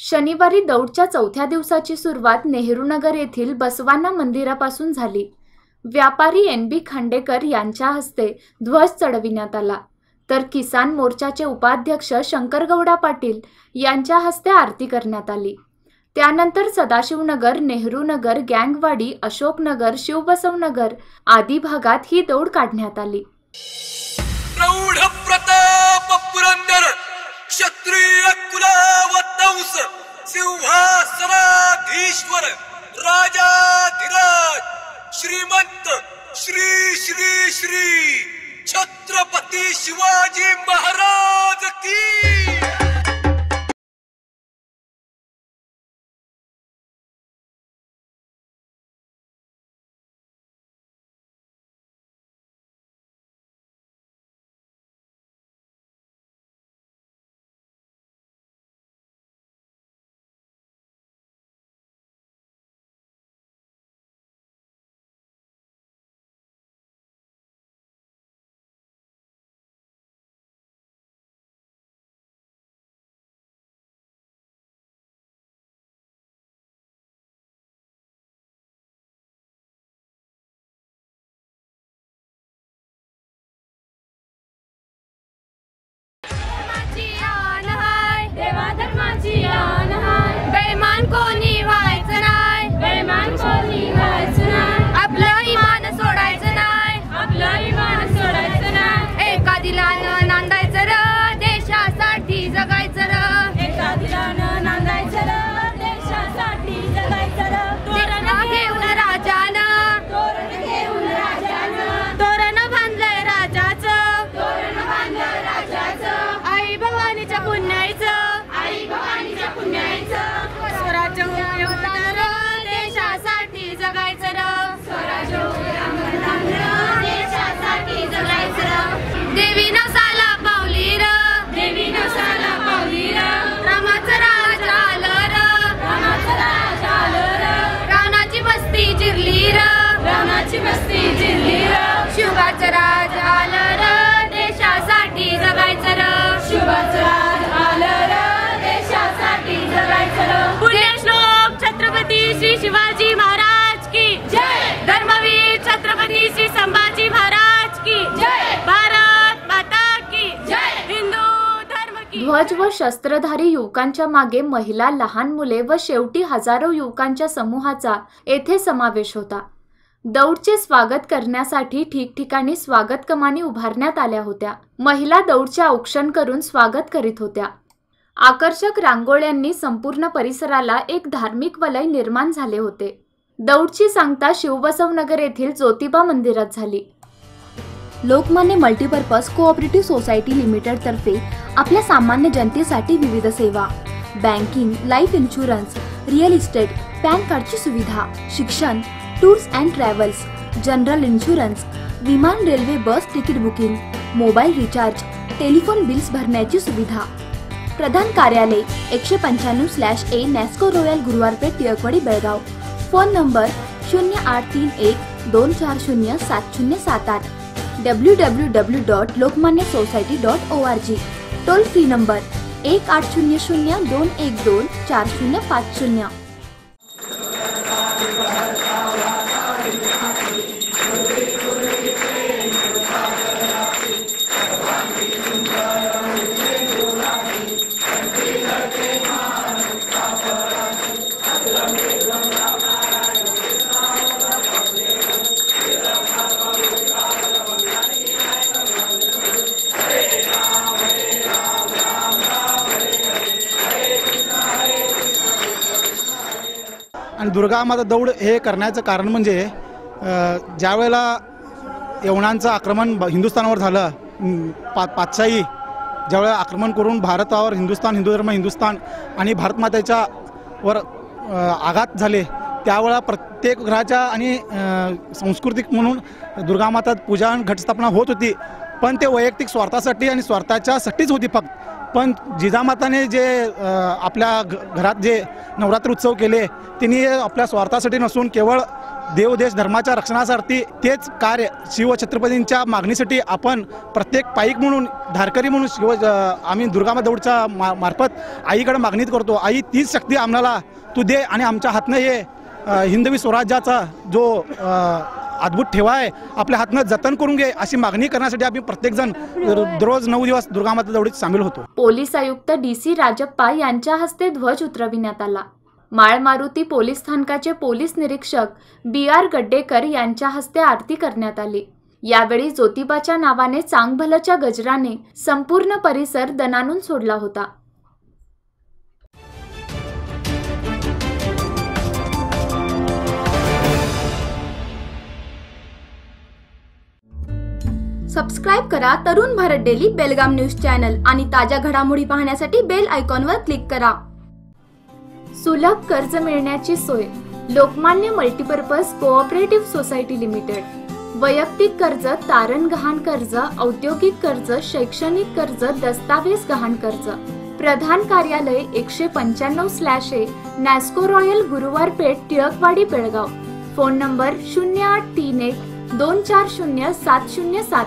शनिवारी दौडच्या चौथ्या दिवसाची सुरुवात नेहरूनगर येथील बसवाना मंदिरापासून झाली। व्यापारी NB खांडेकर यांच्या हस्ते ध्वज चढविण्यात आला, तर किसान मोर्चाचे उपाध्यक्ष शंकरगौडा पाटील यांच्या हस्ते आरती करण्यात आली। त्यानंतर सदाशिवनगर, नेहरूनगर, गँगवाडी, अशोकनगर, शिवबसवनगर आदी भागात ही दौड काढण्यात आली। प्रौढ प्रताप पुरंदर क्षत्रिय कुलवंश सिंहासनाधीश्वर राजाधिराज श्रीमंत श्री श्री श्री छत्रपती शिवाजी महाराज की। बेईमान कोणी व्हायचं नाही, बेईमान कोणी व्हायचं नाही, आपलं इमान सोडायचं नाही, आपलं इमान सोडायचं नाही। एका दिलानं नांदायचं र, देशासाठी जगायचं र, एका दिलानं नांदायचं र, देशासाठी जगायचं र। तोरण घेऊन राजानं, तोरण घेऊन राजानं, तोरण बांधलंय राजाचं, तोरण बांधलंय राजाचं। आई भवानीच्या पुण्याईचं, आई भवानीच्या पुण्याईचं, स्वराज्य होणार देशासाठी जगायचं र, स्वराज्य होणार देशासाठी जगायचं र। देवी नवसाला पावली र, देवी नवसाला पावली र, रामाचं राज आलं र, रामाचं राज आलं र, रावणाची बस्ती जिरली र, रावणाची बस्ती जिरली र, शिवाचं राज आलं र, देशासाठी जगायचं र, शिवाचं राज आलं र, देशासाठी जगायचं र। पुण्यश्लोक छत्रपती श्री शिवाजी महाराज की जय, धर्मवीर छत्रपती श्री संभाजी महाराज की जय, भारत माता की जय, हिंदू धर्म की। ध्वज व शस्त्रधारी युवकांच्या मागे महिला, लहान मुले व शेवटी हजारो युवकांच्या समूहाचा येथे समावेश होता। दौडचे स्वागत करण्यासाठी ठिकठिकाणी स्वागत कमानी उभारण्यात आल्या होत्या। महिला दौडचे औक्षण करून स्वागत करीत होत्या। आकर्षक रांगोळ्यांनी संपूर्ण परिसराला एक धार्मिक वलय निर्माण झाले होते। दौडची सांगता शिवबसवनगर येथील ज्योतिबा मंदिरात झाली। Lokmanya multipurpose cooperative society limited तर्फे आपल्या सामान्य जनतेसाठी विविध सेवा, banking, life insurance, real estate, PAN कार्डची सुविधा, शिक्षण, tours and travels, general insurance, विमान, railway, bus ticket booking, mobile recharge, telephone bills भरण्याची सुविधा। प्रधान कार्यालय 195/A Nasco Royal Guruwarpeth, Tilakwadi, Belgaum. Phone number 0831240707 www.lokmanyasociety.org। Toll free number 1800-212-4050। आणि दुर्गा माता दौड हे करण्याचं कारण म्हणजे ज्या वेळेला यवनांचं आक्रमण हिंदुस्थानावर झालं, पातशाही ज्यावेळेला आक्रमण करून भारतावर हिंदू धर्म आणि भारतमातेच्या वर आघात झाले, त्यावेळेला प्रत्येक ग्रहाच्या आणि सांस्कृतिक म्हणून दुर्गामाता पूजा घटस्थापना होत होती, पण ते वैयक्तिक स्वार्थासाठी आणि स्वार्थाच्यासाठीच होती फक्त। पण जिजामाताने जे आपल्या घरात जे नवरात्र उत्सव केले, त्यांनी आपल्या स्वार्थासाठी नसून केवळ देव देश धर्माच्या रक्षणासाठी तेच कार्य शिवछत्रपतींच्या मागणीसाठी आपण प्रत्येक पाईक म्हणून धारकरी म्हणून आम्ही दुर्गामा दौडच्या मार्फत आईकडे मागणी करतो. आई तीच शक्ती आम्हाला तू दे आणि आमच्या हातनं हे हिंदवी स्वराज्याचा जो अद्भुत ठेवा आहे आपल्या हातनं जतन करून घे अशी मागणी करण्यासाठी आम्ही प्रत्येकजण रोज 9 दिवस दुर्गामाता दौडीत सामील होतो. पोलीस आयुक्त DC राजप्पा यांच्या हस्ते ध्वज उतरविण्यात आला. माळमारुती पोलीस स्थानकाचे पोलीस निरीक्षक BR गड्डेकर यांच्या हस्ते आरती करण्यात आली. यावेळी ज्योतिबाच्या नावाने चांगभलच्या गजराने संपूर्ण परिसर दणाणून सोडला होता. सबस्क्राईब करा तरुण भारत डेली बेलगाम न्यूज चॅनल आणि ताज्या घडामोडी पाहण्यासाठी बेल आयकॉनवर क्लिक करा. सुलभ कर्ज मिळण्याची सोय. Lokmanya multipurpose cooperative society limited. वैयक्तिक कर्ज, तारण गहाण कर्ज, औद्योगिक कर्ज, शैक्षणिक कर्ज, दस्तावेज गहाण कर्ज. प्रधान कार्यालय 195/A Nasco Royal Guruwar Peth Tilakwadi Belgaum. Phone number 0831 240 7078.